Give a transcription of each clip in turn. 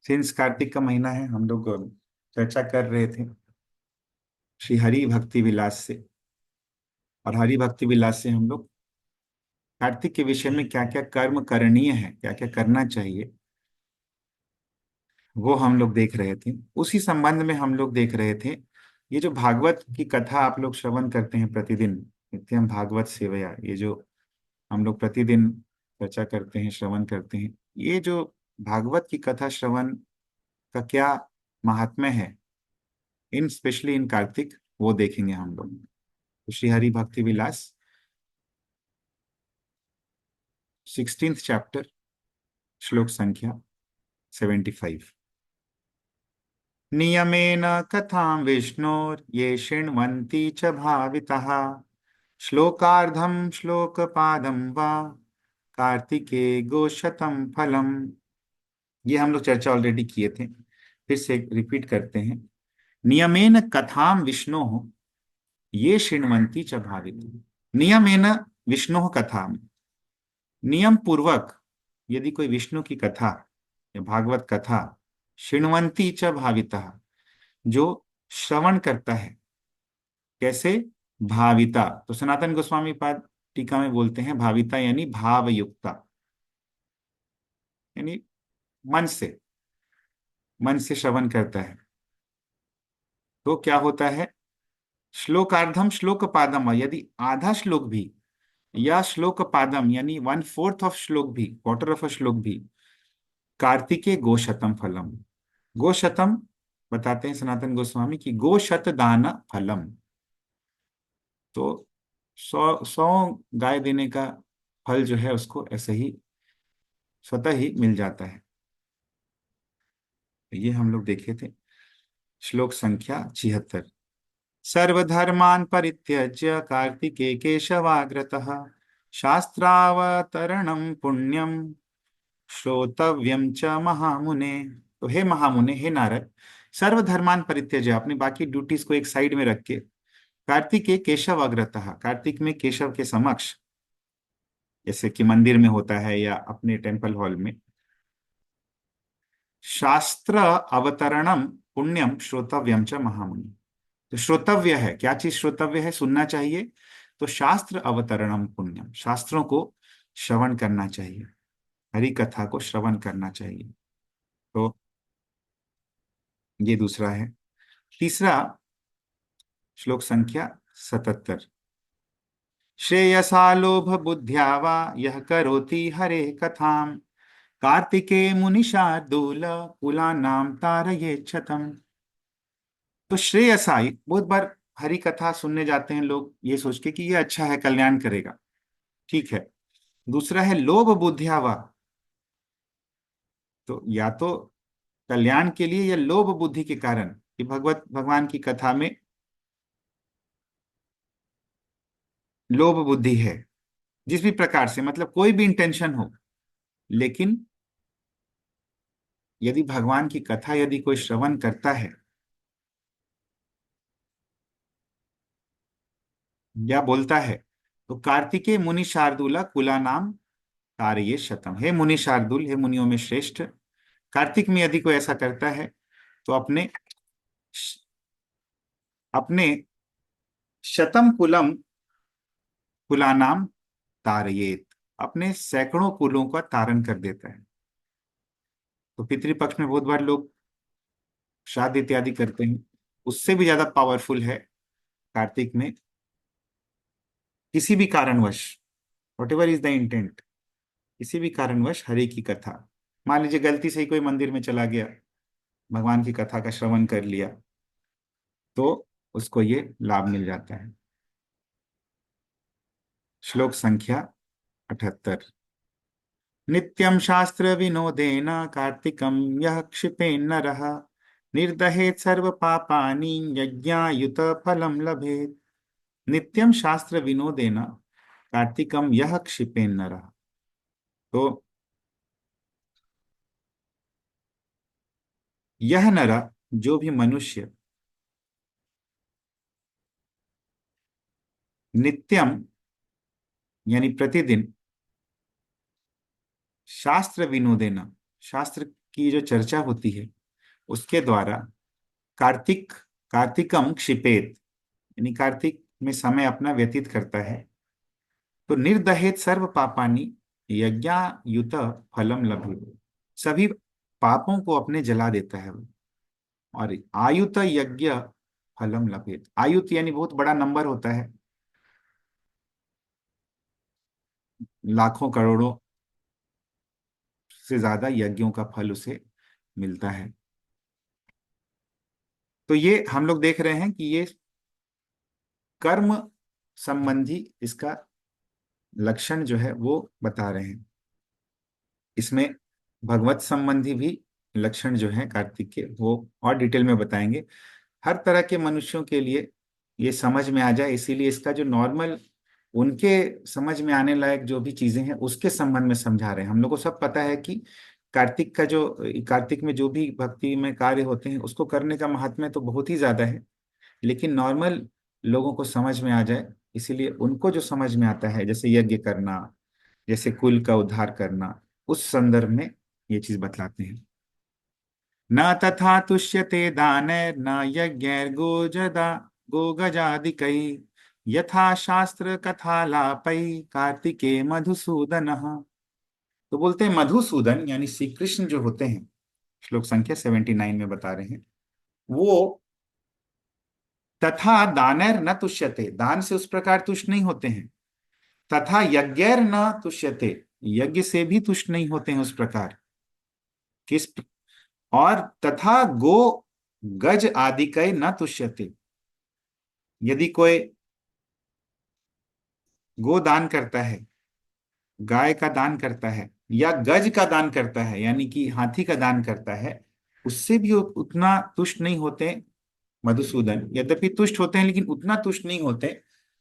Since Kartik का महीना है, हम लोग चर्चा कर रहे थे श्री हरि भक्ति विलास से। और हरि भक्ति विलास से हम लोग कार्तिक के विषय में क्या क्या कर्म करणीय है, क्या क्या करना चाहिए, वो हम लोग देख रहे थे। उसी संबंध में हम लोग देख रहे थे ये जो भागवत की कथा आप लोग श्रवण करते हैं प्रतिदिन, नित्यम भागवत सेवया, ये जो हम लोग प्रतिदिन चर्चा करते हैं, श्रवण करते हैं, ये जो भागवत की कथा श्रवण का क्या महात्म्य है, इन स्पेशली इन कार्तिक, वो देखेंगे हम लोग। तो श्री हरि भक्ति विलास 16th चैप्टर, श्लोक संख्या 75। नियमेन कथां विष्णोर् ये शृण्वन्ति च भाविताः श्लोकार्धं श्लोकपादं वा कार्तिके गोशतं फलम। ये हम लोग चर्चा ऑलरेडी किए थे, फिर से रिपीट करते हैं। नियमेन कथां विष्णोः ये शृण्वन्ति च भाविताः। नियमेन विष्णोः कथां, नियम पूर्वक यदि कोई विष्णु की कथा या भागवत कथा, शृण्वन्ति च भाविता, जो श्रवण करता है, कैसे? भाविता। तो सनातन गोस्वामी पाद टीका में बोलते हैं भाविता यानी भावयुक्ता, यानी मन से, मन से श्रवण करता है। तो क्या होता है? श्लोकार्धम श्लोक पादम, यदि आधा श्लोक भी या श्लोक पादम यानी 1/4 ऑफ श्लोक भी, क्वार्टर ऑफ अ श्लोक भी, कार्तिके गोशतम फलम। गोशतम बताते हैं सनातन गोस्वामी की गोशत दान फलम। तो 100 गाय देने का फल जो है उसको ऐसे ही स्वतः ही मिल जाता है। ये हम लोग देखे थे। श्लोक संख्या 76। सर्वधर्मान् परित्यज्य कार्तिके केशवाग्रतः शास्त्रावतरणं पुण्यम श्रोतव्यम च महामुने। तो हे महामुने, हे नारद, सर्वधर्मान परित्यज्य, अपनी बाकी ड्यूटीज को एक साइड में रख के, कार्तिके केशव अग्रतः, कार्तिक में केशव के समक्ष, जैसे कि मंदिर में होता है या अपने टेम्पल हॉल में, शास्त्र अवतरणम पुण्यम श्रोतव्यम च महामुनि। तो श्रोतव्य है, क्या चीज श्रोतव्य है, सुनना चाहिए। तो शास्त्र अवतरणम पुण्यम, शास्त्रों को श्रवण करना चाहिए, हरि कथा को श्रवण करना चाहिए। तो ये दूसरा है। तीसरा, श्लोक संख्या 77। श्रेयसा लोभ बुद्ध्या वा यह करोति हरे कथाम कार्तिके मुनिशार्दूल कुलानाम तारयेत् शतम्। तो श्रेयसा, बहुत बार हरि कथा सुनने जाते हैं लोग ये सोच के कि ये अच्छा है, कल्याण करेगा, ठीक है। दूसरा है लोभ बुद्धिया वा, तो या तो कल्याण के लिए या लोभ बुद्धि के कारण कि भगवत भगवान की कथा में लोभ बुद्धि है, जिस भी प्रकार से, मतलब कोई भी इंटेंशन हो, लेकिन यदि भगवान की कथा यदि कोई श्रवण करता है या बोलता है, तो कार्तिकेय मुनि शार्दूला कुला नाम तारये शतम। हे मुनि शार्दुल, हे मुनियों में श्रेष्ठ, कार्तिक में यदि कोई ऐसा करता है तो अपने अपने शतम कुलम कुलानाम तारयेत, अपने सैकड़ों कुलों का तारण कर देता है। तो पितृपक्ष में बहुत बार लोग श्राद्ध इत्यादि करते हैं, उससे भी ज्यादा पावरफुल है कार्तिक में किसी भी कारणवश, what ever is the intent, किसी भी कारणवश हरि की कथा, मान लीजिए गलती से ही कोई मंदिर में चला गया, भगवान की कथा का श्रवण कर लिया, तो उसको ये लाभ मिल जाता है। श्लोक संख्या 78। नित्यं शास्त्र विनोदेन कार्तिकं यः क्षिपेन्नरः निर्दहेत् सर्व पापानि यज्ञायुत फलं लभेत्। नित्यम शास्त्र विनोदेन कार्तिकम यह क्षिपेन्नरः। तो यह नर, जो भी मनुष्य, नित्यम यानी प्रतिदिन, शास्त्र विनोदेन, शास्त्र की जो चर्चा होती है उसके द्वारा कार्तिक कार्तिकम क्षिपेत, यानी कार्तिक में समय अपना व्यतीत करता है, तो निर्दहेत सर्व पापानि यज्ञायुत फलम लभेत, सभी पापों को अपने जला देता है वो, और आयुत यज्ञ फलम लभेत, आयुत यानी बहुत बड़ा नंबर होता है, लाखों करोड़ों से ज्यादा यज्ञों का फल उसे मिलता है। तो ये हम लोग देख रहे हैं कि ये कर्म संबंधी इसका लक्षण जो है वो बता रहे हैं। इसमें भगवत संबंधी भी लक्षण जो है कार्तिक के वो और डिटेल में बताएंगे, हर तरह के मनुष्यों के लिए ये समझ में आ जाए, इसीलिए इसका जो नॉर्मल उनके समझ में आने लायक जो भी चीजें हैं उसके संबंध में समझा रहे हैं। हम लोग को सब पता है कि कार्तिक का जो कार्तिक में जो भी भक्ति में कार्य होते हैं उसको करने का महात्म्य तो बहुत ही ज्यादा है, लेकिन नॉर्मल लोगों को समझ में आ जाए इसीलिए उनको जो समझ में आता है, जैसे यज्ञ करना, जैसे कुल का उद्धार करना, उस संदर्भ में ये चीज बतलाते हैं। न तथा तुष्यते दानैर् न यज्ञैर्गोजदा गोगजादिकै, यथा शास्त्र कथालापै कार्तिके मधुसूदन। तो बोलते हैं मधुसूदन यानी श्री कृष्ण जो होते हैं, श्लोक संख्या 79 में बता रहे हैं, वो तथा दानैर न तुष्यते, दान से उस प्रकार तुष्ट नहीं होते हैं, तथा यज्ञैर न तुष्यते, यज्ञ से भी तुष्ट नहीं होते हैं उस प्रकार, किस, और तथा गो गज आदि कय न तुष्यते, यदि कोई गो दान करता है, गाय का दान करता है, या गज का दान करता है यानी कि हाथी का दान करता है, उससे भी उतना तुष्ट नहीं होते मधुसूदन, यद्यपि तुष्ट होते हैं लेकिन उतना तुष्ट नहीं होते,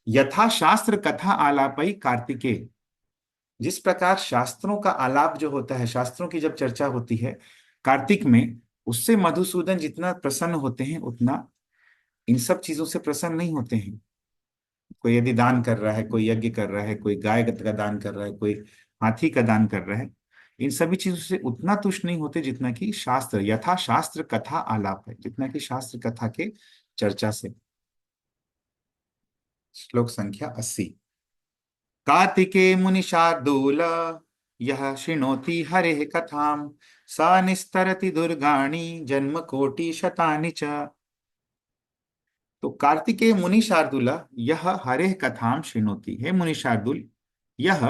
यथा शास्त्र कथा आलापई कार्तिके, जिस प्रकार शास्त्रों का आलाप जो होता है, शास्त्रों की जब चर्चा होती है कार्तिक में, उससे मधुसूदन जितना प्रसन्न होते हैं उतना इन सब चीजों से प्रसन्न नहीं होते हैं। कोई यदि दान कर रहा है, कोई यज्ञ कर रहा है, कोई गाय का दान कर रहा है, कोई हाथी का दान कर रहा है, इन सभी चीजों से उतना तुष्ट नहीं होते जितना कि शास्त्र, यथा शास्त्र कथा आलाप है, जितना कि शास्त्र कथा के चर्चा से। श्लोक संख्या 80। कार्तिके मुनिशार्दूल यह शृणोति हरेः कथां, स निस्तरति दुर्गाणि जन्म कोटि शतानि च। तो कार्तिकेय मुनि शार्दुल यह हरेः कथाम शृणोति, हे मुनि शार्दुल, यह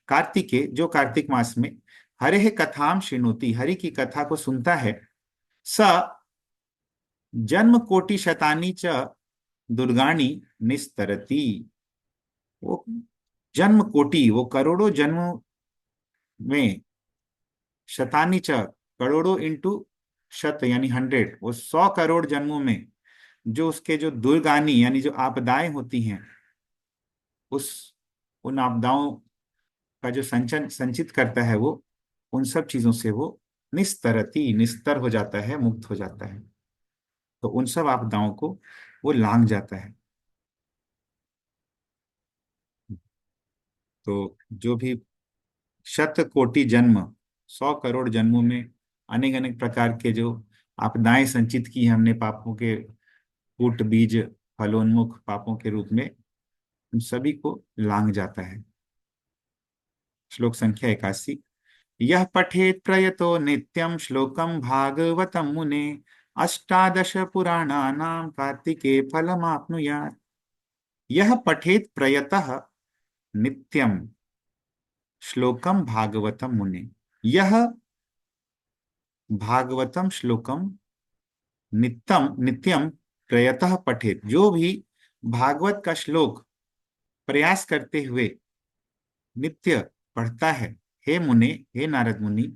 कार्तिकेय जो कार्तिक मास में हरेः कथाम शृणोति, हरि की कथा को सुनता है, स जन्म कोटि शतानि च दुर्गाणि निस्तरति, वो जन्म कोटि, वो करोड़ों जन्मों में, शतानि च करोड़ों इंटू शत यानी 100, वो 100 करोड़ जन्मों में जो उसके जो दुर्गानी यानी जो आपदाएं होती हैं, उस उन आपदाओं का जो संचन संचित करता है वो, उन सब चीजों से वो निस्तरति, निस्तर हो जाता है, मुक्त हो जाता है, तो उन सब आपदाओं को वो लांग जाता है। तो जो भी शत कोटि जन्म, 100 करोड़ जन्मों में अनेक अनेक प्रकार के जो आपदाएं संचित की हैं हमने पापों के, कूट बीज फलोन्मुख पापों के रूप में, उन सभी को लांग जाता है। श्लोक संख्या 81। यह पठेत प्रयतो नित्यं श्लोकं भागवतं मुने, अष्टादश पुराणानां कार्तिके फलमाप्नुयात्। यह पठेत प्रयतः नित्यं श्लोकं भागवतं मुने, यह भागवतम श्लोकम नित्यम नित्यम प्रयतः पठेत, जो भी भागवत का श्लोक प्रयास करते हुए नित्य पढ़ता है, हे मुने, हे नारद मुनि,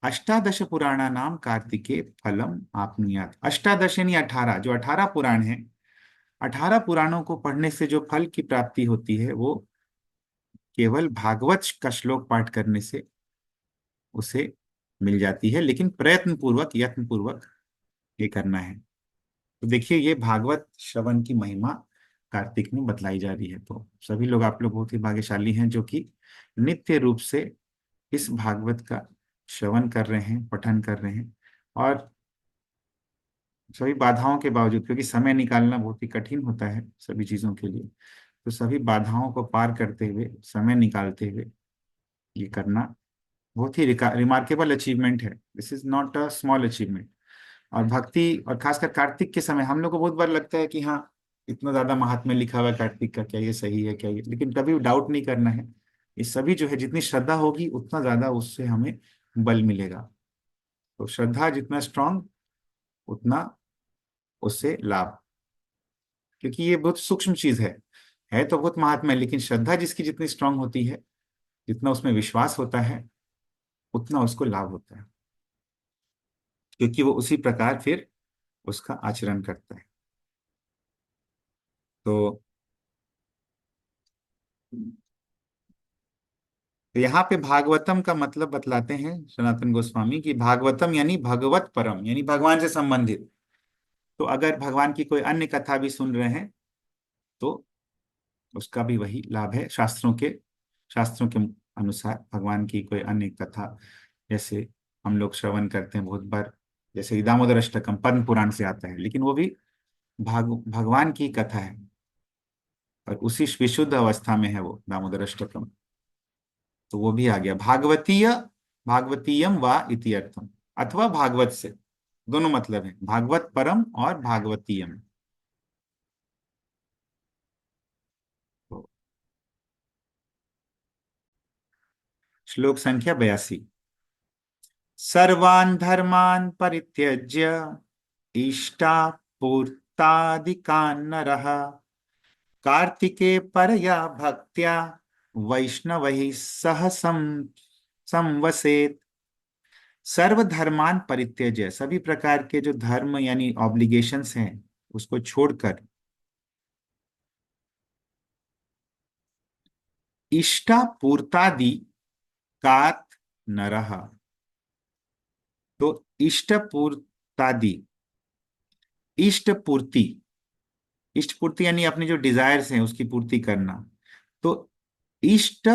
अष्टादश पुराणा नाम कार्तिके फलम आपनुयात। अष्टादश यानी 18, जो 18 पुराण हैं, 18 पुराणों को पढ़ने से जो फल की प्राप्ति होती है वो केवल भागवत का श्लोक पाठ करने से उसे मिल जाती है, लेकिन प्रयत्न पूर्वक, यत्न पूर्वक ये करना है। तो देखिए ये भागवत श्रवण की महिमा कार्तिक में बतलाई जा रही है। तो सभी लोग, आप लोग बहुत ही भाग्यशाली हैं जो कि नित्य रूप से इस भागवत का श्रवण कर रहे हैं, पठन कर रहे हैं, और सभी बाधाओं के बावजूद, क्योंकि समय निकालना बहुत ही कठिन होता है सभी चीजों के लिए, तो सभी बाधाओं को पार करते हुए, समय निकालते हुए ये करना बहुत ही रिमार्केबल अचीवमेंट है। This is not a small achievement. और भक्ति, और खासकर कार्तिक के समय हम लोग को बहुत बार लगता है कि हाँ, इतना ज्यादा महात्म्य लिखा हुआ है कार्तिक का, क्या ये सही है, क्या ये, लेकिन कभी डाउट नहीं करना है। ये सभी जो है, जितनी श्रद्धा होगी उतना ज्यादा उससे हमें बल मिलेगा। तो श्रद्धा जितना स्ट्रांग, उतना उससे लाभ। क्योंकि ये बहुत सूक्ष्म चीज है तो बहुत महात्मा है, लेकिन श्रद्धा जिसकी जितनी स्ट्रांग होती है, जितना उसमें विश्वास होता है, उतना उसको लाभ होता है, क्योंकि वो उसी प्रकार फिर उसका आचरण करता है। तो यहाँ पे भागवतम का मतलब बतलाते हैं सनातन गोस्वामी की, भागवतम यानी भगवत परम, यानी भगवान से संबंधित। तो अगर भगवान की कोई अन्य कथा भी सुन रहे हैं तो उसका भी वही लाभ है। शास्त्रों के अनुसार भगवान की कोई अन्य कथा, जैसे हम लोग श्रवण करते हैं बहुत बार, जैसे दामोदर अष्टकम पद्म पुराण से आता है, लेकिन वो भी भगवान की कथा है, और उसी विशुद्ध अवस्था में है वो दामोदर अष्टकम। तो वो भी आ गया भागवतीय, भागवतीयम वा इति अर्थम, अथवा भागवत से, दोनों मतलब है, भागवत परम और भागवतीयम। तो श्लोक संख्या 82। सर्वान् धर्मान् परित्यज्य इष्टापूर्तादिकान् नरः कार्तिके परया भक्त्या वैष्णवैः सह संवसेत। सर्वधर्मान परित्यज्य, सभी प्रकार के जो धर्म यानी ऑब्लिगेशंस हैं उसको छोड़कर, इष्टापूर्तादि कात नरः। तो इष्टपूर्तादि, इष्ट पूर्ति, इष्ट पूर्ति यानी अपने जो डिजायर्स हैं उसकी पूर्ति करना। तो इष्ट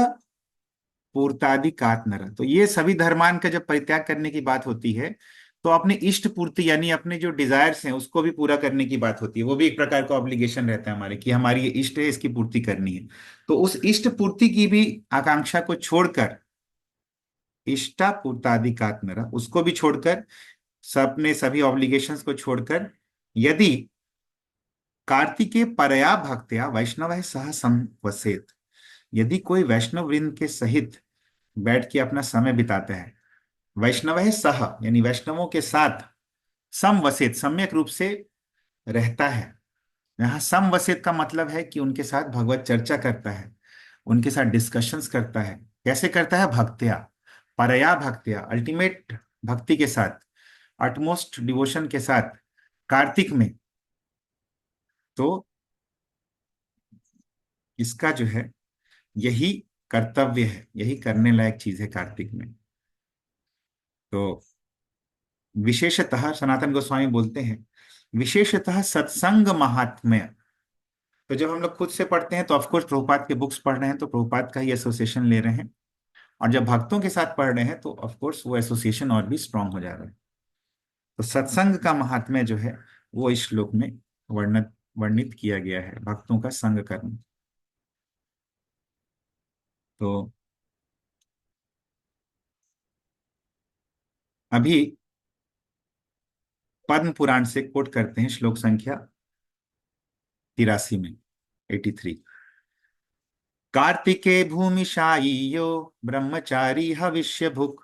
पूर्तादि कात नर, तो ये सभी धर्मान का जब परित्याग करने की बात होती है, तो अपने इष्ट पूर्ति यानी अपने जो डिजायर्स हैं उसको भी पूरा करने की बात होती है। वो भी एक प्रकार का ऑब्लिगेशन रहता है हमारे, कि हमारी ये इष्ट है, इसकी पूर्ति करनी है। तो उस इष्ट पूर्ति की भी आकांक्षा को छोड़कर, इष्टा पूर्तादि कात नर, उसको भी छोड़कर, सबने सभी ऑब्लिगेशंस को छोड़कर, यदि कार्तिकेय परया भक्त्या वैष्णव सह संवसेत, यदि कोई वैष्णव वृंद के सहित बैठ के अपना समय बिताता है, वैष्णव है सह यानी वैष्णवों के साथ, समवसित सम्यक रूप से रहता है। यहाँ समवसित का मतलब है कि उनके साथ भगवत चर्चा करता है, उनके साथ डिस्कशंस करता है। कैसे करता है? भक्त्या, परया भक्त्या, अल्टीमेट भक्ति के साथ, अटमोस्ट डिवोशन के साथ, कार्तिक में। तो इसका जो है, यही कर्तव्य है, यही करने लायक चीज है कार्तिक में। तो विशेषतः सनातन गोस्वामी बोलते हैं, विशेषतः सत्संग महात्म्य। तो जब हम लोग खुद से पढ़ते हैं तो ऑफकोर्स प्रभुपाद के बुक्स पढ़ रहे हैं तो प्रभुपाद का ही एसोसिएशन ले रहे हैं, और जब भक्तों के साथ पढ़ रहे हैं तो ऑफकोर्स वो एसोसिएशन और भी स्ट्रांग हो जा रहा है। तो सत्संग का महात्म्य जो है वो इस श्लोक में वर्णित वर्णित किया गया है, भक्तों का संग करना। तो अभी पद्म पुराण से कोट करते हैं श्लोक संख्या 83 में, 83। कार्तिके भूमिशायी ब्रह्मचारी हविष्य भुक्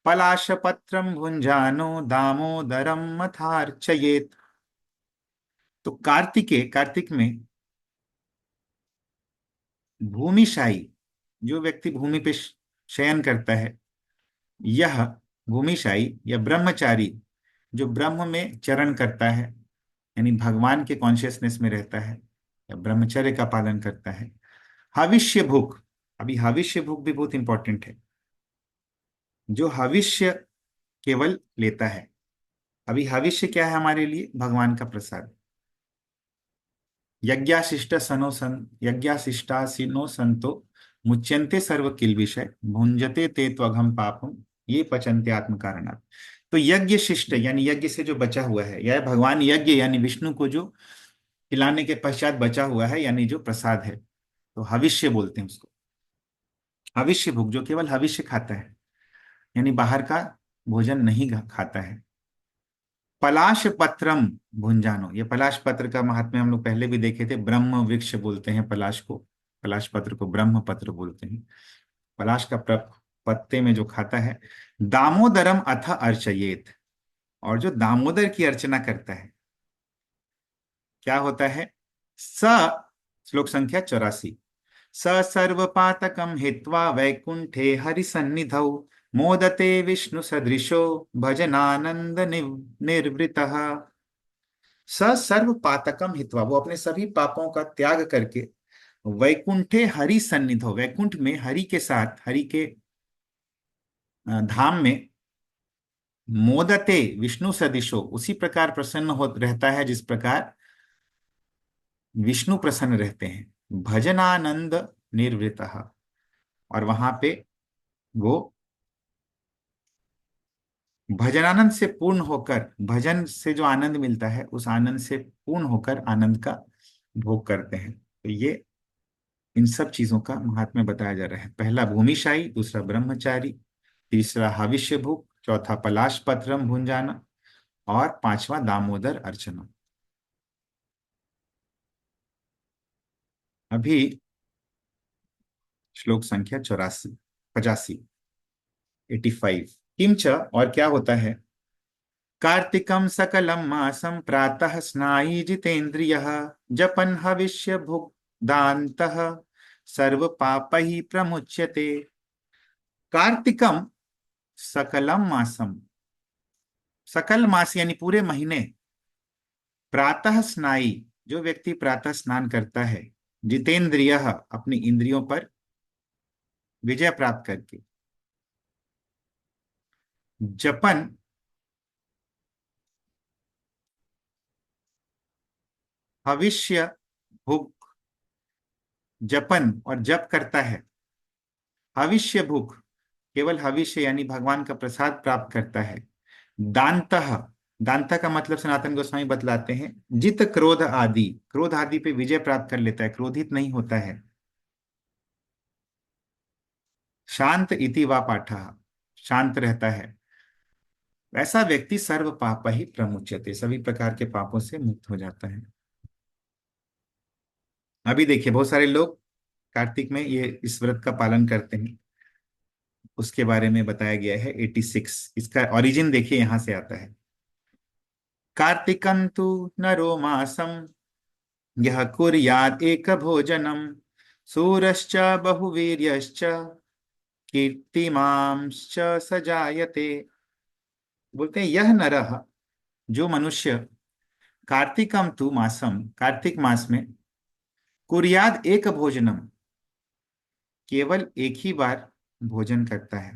पलाशपत्रम भुंजानो दामोदरम मथार्चयेत। तो कार्तिक में भूमिशायी, जो व्यक्ति भूमि पे शयन करता है, यह भूमिशायी या ब्रह्मचारी, जो ब्रह्म में चरण करता है, यानी भगवान के कॉन्शियसनेस में रहता है या ब्रह्मचर्य का पालन करता है। हविष्य भुक, अभी हविष्य भुक भी बहुत इंपॉर्टेंट है, जो हविष्य केवल लेता है। अभी हविष्य क्या है हमारे लिए? भगवान का प्रसाद। यज्ञाशिष्टासिनो संतो मुच्यन्ते सर्व किल विषय भुंजते ते त्वघम पापम ये पचन्ते आत्म कारणात्। तो यज्ञ शिष्ट यानी यज्ञ से जो बचा हुआ है, या भगवान यज्ञ यानी विष्णु को जो खिलाने के पश्चात बचा हुआ है, यानी जो प्रसाद है, तो हविष्य बोलते हैं उसको। हविष्य भोग, जो केवल हविष्य खाता है, यानी बाहर का भोजन नहीं खाता है। पलाश पत्रम भुंजानो, ये पलाश पत्र का महात्म्य हम लोग पहले भी देखे थे। ब्रह्म वृक्ष बोलते हैं पलाश को, पलाश पत्र को ब्रह्म पत्र बोलते हैं। पलाश का पत्ते में जो खाता है। दामोदरम अथ अर्चयेत, और जो दामोदर की अर्चना करता है, क्या होता है? स, श्लोक संख्या 84, स सर्वपातकं हित्वा वैकुंठे हरिसन्निधौ मोदते विष्णु सदृशो भजनानंद निर्वृतः। स सर्व पातकम हित्वा, वो अपने सभी पापों का त्याग करके वैकुंठे हरि सन्निधो, वैकुंठ में हरि के साथ, हरि के धाम में, मोदते विष्णु सदिशो, उसी प्रकार प्रसन्न हो रहता है जिस प्रकार विष्णु प्रसन्न रहते हैं। भजनानंद निर्वृतः, और वहां पे वो भजनानंद से पूर्ण होकर, भजन से जो आनंद मिलता है उस आनंद से पूर्ण होकर आनंद का भोग करते हैं। तो ये इन सब चीजों का महात्म्य बताया जा रहा है। पहला भूमिशाई, दूसरा ब्रह्मचारी, तीसरा हविष्य भूख, चौथा पलाश पत्रम भुंजाना, और पांचवा दामोदर अर्चना। अभी श्लोक संख्या 84, 85, 85। किंच, और क्या होता है? कार्तिकं सकलं मासं प्रातः स्नायि जितेन्द्रियः जपन् हविष्य भुक् दान्तः सर्व पापैः प्रमुच्यते। कार्तिकम सकलम मासम, सकल मास यानी पूरे महीने। प्रातः स्नायी, जो व्यक्ति प्रातः स्नान करता है। जितेंद्रिय, अपनी इंद्रियों पर विजय प्राप्त करके। जपन, भविष्य भुक, जपन और जप करता है। हविष्य भुक, केवल हविष्य यानी भगवान का प्रसाद प्राप्त करता है। दांतः, दांता का मतलब सनातन गोस्वामी बतलाते हैं जित क्रोध आदि, क्रोध आदि पे विजय प्राप्त कर लेता है, क्रोधित नहीं होता है। शांत इति वा पाठः, शांत रहता है। ऐसा व्यक्ति सर्व पाप ही प्रमुच्यते, सभी प्रकार के पापों से मुक्त हो जाता है। अभी देखिए, बहुत सारे लोग कार्तिक में ये इस व्रत का पालन करते हैं। उसके बारे में बताया गया है 86। इसका ओरिजिन देखिए, यहां से आता है। कार्तिकं तु नरो मासम यह कुर्यात् एक भोजनम सूरश्च बहुवीर्यश्च कीर्तिमांश्च सजायते। बोलते हैं यह नरः, जो मनुष्य, कार्तिकम तु मासम, कार्तिक मास में, कुर्याद एक भोजनम, केवल एक ही बार भोजन करता है।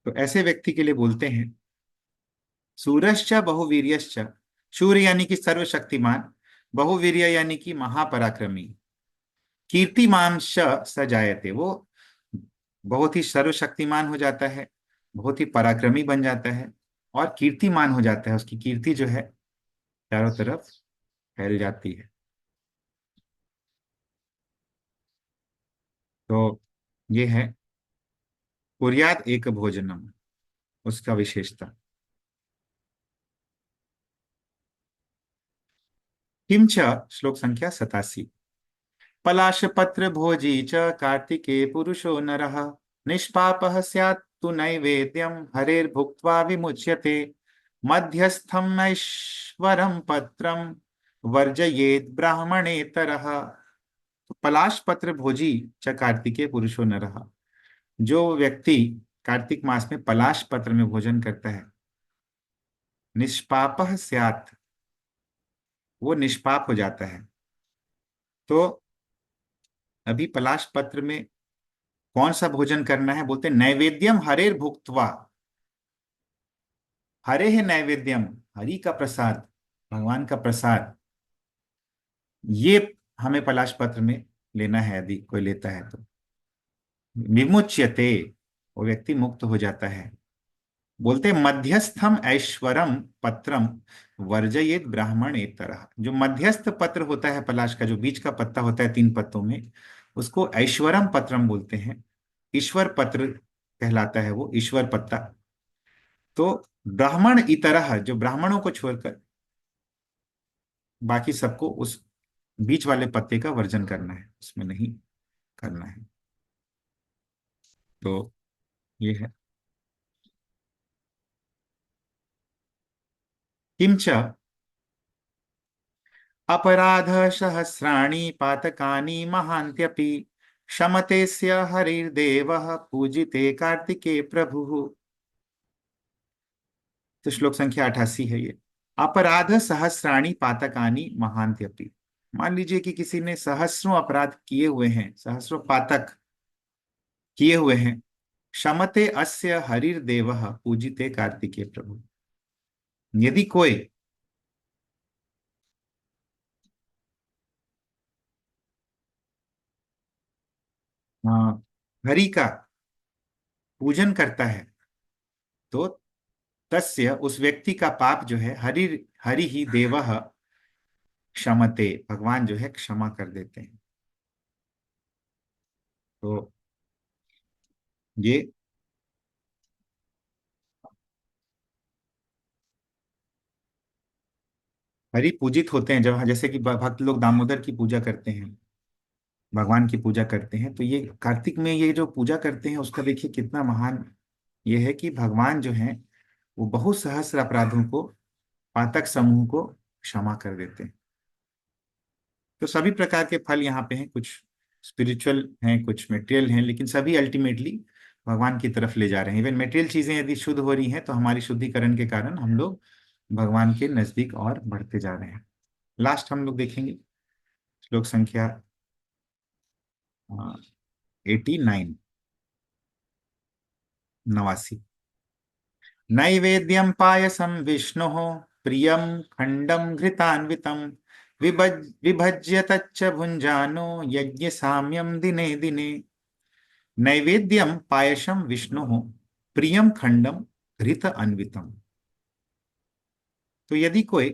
तो ऐसे व्यक्ति के लिए बोलते हैं सूरश्च बहुवीर्यश्च, सूर्य यानी कि सर्वशक्तिमान, बहुवीर्य यानी कि महापराक्रमी, कीर्तिमांश स जायते, वो बहुत ही सर्वशक्तिमान हो जाता है, बहुत ही पराक्रमी बन जाता है, और कीर्तिमान हो जाता है। उसकी कीर्ति जो है चारों तरफ फैल जाती है। तो ये है कुर्यात एक भोजनम, उसका विशेषता। किंच, श्लोक संख्या 87, पलाश पत्र भोजी च कार्तिके पुरुषो नरः निष्पापः स्यात् तु नैवेद्यं हरेर्भुक्त्वा विमुच्यते मध्यस्थं नैश्वरं पत्रं वर्जयेत् ब्राह्मणेतरः। तो पलाश पत्र भोजी च कार्तिके पुरुषो नरः, जो व्यक्ति कार्तिक मास में पलाश पत्र में भोजन करता है, निष्पापः स्यात्, वो निष्पाप हो जाता है। तो अभी पलाश पत्र में कौन सा भोजन करना है? बोलते हैं नैवेद्यम हरेर भुक्त्वा, हरे है नैवेद्यम, हरि का प्रसाद, भगवान का प्रसाद, ये हमें पलाश पत्र में लेना है, यदि कोई लेता है तो विमुच्यते, वो व्यक्ति मुक्त हो जाता है। बोलते हैं मध्यस्थम ऐश्वरम पत्रम वर्जयेत ब्राह्मणेतरः। जो मध्यस्थ पत्र होता है पलाश का, जो बीच का पत्ता होता है 3 पत्तों में, उसको ऐश्वरम पत्रम बोलते हैं। ईश्वर पत्र कहलाता है वो, ईश्वर पत्ता। तो ब्राह्मण इतरः, जो ब्राह्मणों को छोड़कर बाकी सबको उस बीच वाले पत्ते का वर्जन करना है, उसमें नहीं करना है। तो ये है। किंच अपराध सहस्राणि पातकानि महान्त्यपि क्षमतेस्य हरिर्देवः पूजिते कार्तिके प्रभुः। तो श्लोक संख्या 88 है ये। अपराध सहस्राणि पातकानि महान्त्यपि। मान लीजिए कि किसी ने सहस्रों अपराध किए हुए हैं, सहस्रों पातक किए हुए हैं। क्षमते अस्य हरिर्देवः पूजिते कार्तिके प्रभु। यदि कोई हरि का पूजन करता है, तो तस्य, उस व्यक्ति का पाप जो है, हरि हरि ही देवः क्षमते, भगवान जो है क्षमा कर देते हैं। तो ये हरि पूजित होते हैं जब, जैसे कि भक्त लोग दामोदर की पूजा करते हैं, भगवान की पूजा करते हैं, तो ये कार्तिक में ये जो पूजा करते हैं उसका देखिए कितना महान ये है कि भगवान जो है वो बहुत सहस्र अपराधों को, पातक समूह को क्षमा कर देते हैं। तो सभी प्रकार के फल यहाँ पे हैं, कुछ स्पिरिचुअल हैं, कुछ मेटेरियल हैं, लेकिन सभी अल्टीमेटली भगवान की तरफ ले जा रहे हैं। इवन मेटेरियल चीजें यदि शुद्ध हो रही हैं तो हमारी शुद्धिकरण के कारण हम लोग भगवान के नजदीक और बढ़ते जा रहे हैं। लास्ट हम लोग देखेंगे श्लोक संख्या 89, 89। नैवेद्यं पायसं विष्णोः प्रियं खण्डं घृतान्वितं विभज्य तच्च भुञ्जानो यज्ञ साम्यं दिने दिने। नैवेद्यम पायसम विष्णु प्रियम खंडम घृत अन्वितम। तो यदि कोई,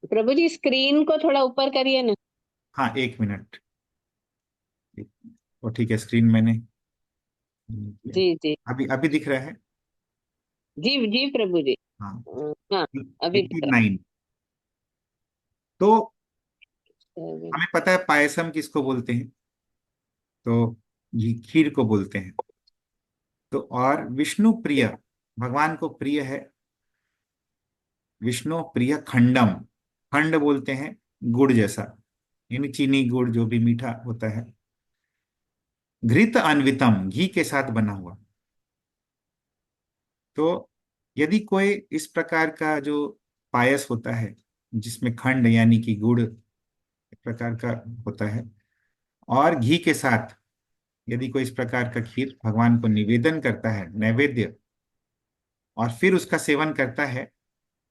प्रभु जी स्क्रीन को थोड़ा ऊपर करिए ना। हाँ 1 मिनट, वो ठीक है, स्क्रीन मैंने किया। जी जी अभी अभी दिख रहा है। जी जी प्रभु जी। हाँ हाँ, अभी दिख 89। तो रहा है। हमें पता है पायसम किसको बोलते हैं, तो ये खीर को बोलते हैं। तो और विष्णु प्रिय, भगवान को प्रिय है विष्णु प्रिय खंडम, खंड बोलते हैं गुड़ जैसा, यानी चीनी गुड़ जो भी मीठा होता है। घृत अन्वितम, घी के साथ बना हुआ। तो यदि कोई इस प्रकार का जो पायस होता है जिसमें खंड यानी कि गुड़ एक प्रकार का होता है, और घी के साथ यदि कोई इस प्रकार का खीर भगवान को निवेदन करता है, नैवेद्य, और फिर उसका सेवन करता है,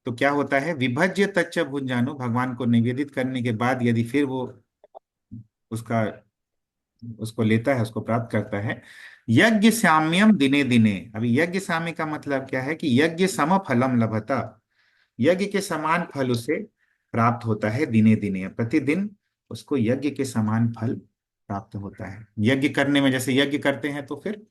तो क्या होता है, विभज्य तच्च भुंजानो, भगवान को निवेदित करने के बाद यदि फिर वो उसका उसको लेता है, उसको प्राप्त करता है, यज्ञ साम्यम दिने दिने। अभी यज्ञ साम्य का मतलब क्या है कि यज्ञ सम फलम लभता, यज्ञ के समान फल उसे प्राप्त होता है दिने दिने, प्रतिदिन उसको यज्ञ के समान फल प्राप्त होता है। यज्ञ करने में, जैसे यज्ञ करते हैं तो फिर,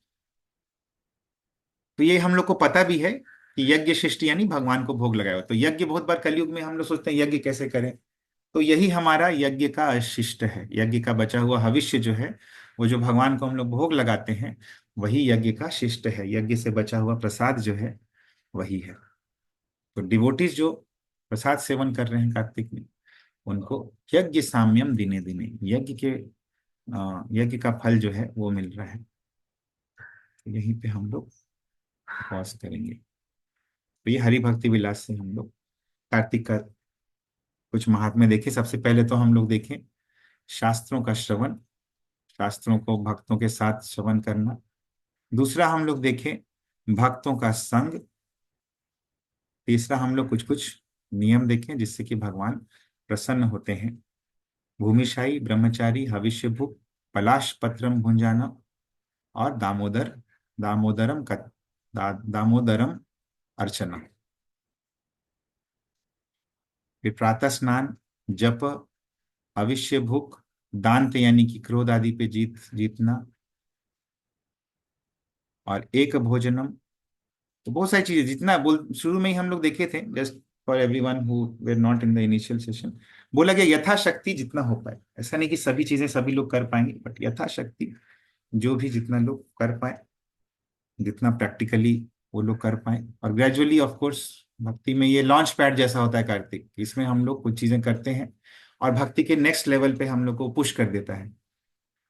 तो ये हम लोग को पता भी है कि यज्ञ शिष्ट यानी भगवान को भोग लगाया हो। तो यज्ञ बहुत बार कलयुग में हम लोग सोचते हैं यज्ञ कैसे करें, तो यही हमारा यज्ञ का अशिष्ट है। यज्ञ का बचा हुआ हविष्य जो है, वो जो भगवान को हम लोग भोग लगाते हैं, वही यज्ञ का शिष्ट है। यज्ञ से बचा हुआ प्रसाद जो है वही है। तो डिवोटीज जो प्रसाद सेवन कर रहे हैं कार्तिक में, उनको यज्ञ साम्यम दिने दिने, यज्ञ का फल जो है वो मिल रहा है। तो यहीं पे हम लोग पॉज करेंगे। तो ये हरि भक्ति विलास से हम लोग कार्तिक का कुछ महात्म्य देखें। सबसे पहले तो हम लोग देखें शास्त्रों का श्रवण, शास्त्रों को भक्तों के साथ श्रवण करना। दूसरा हम लोग देखें भक्तों का संग, तीसरा हम लोग कुछ कुछ नियम देखें जिससे कि भगवान प्रसन्न होते हैं। भूमिशाई, ब्रह्मचारी, हविष्यभुक, पलाश पत्रम भुंजाना और दामोदरम अर्चना। फिर प्रातः स्नान, जप, हविष्य भुक, दांत यानी कि क्रोध आदि पे जीतना, और एक भोजनम। तो बहुत सारी चीजें जितना बोल शुरू में ही हम लोग देखे थे, just for everyone who were not in the initial session. बोला गया यथाशक्ति जितना हो पाए, ऐसा नहीं कि सभी चीजें सभी लोग कर पाएंगे, बट यथाशक्ति जो भी जितना लोग कर पाए, जितना प्रैक्टिकली वो लोग कर पाए। और ग्रेजुअली ऑफ कोर्स भक्ति में ये लॉन्च पैड जैसा होता है कार्तिक, इसमें हम लोग कुछ चीजें करते हैं और भक्ति के नेक्स्ट लेवल पे हम लोग को पुश कर देता है।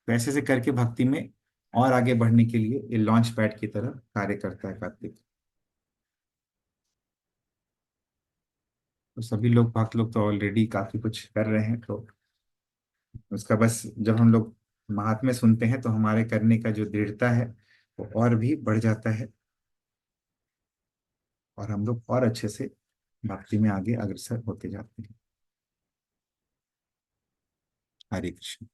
वैसे से करके भक्ति में और आगे बढ़ने के लिए ये लॉन्च पैड की तरह कार्य करता है कार्तिक। तो सभी लोग भक्त लोग तो ऑलरेडी काफी कुछ कर रहे हैं, तो उसका बस जब हम लोग महात्म्य सुनते हैं तो हमारे करने का जो दृढ़ता है वो और भी बढ़ जाता है, और हम लोग और अच्छे से भक्ति में आगे अग्रसर होते जाते हैं। हरे कृष्ण।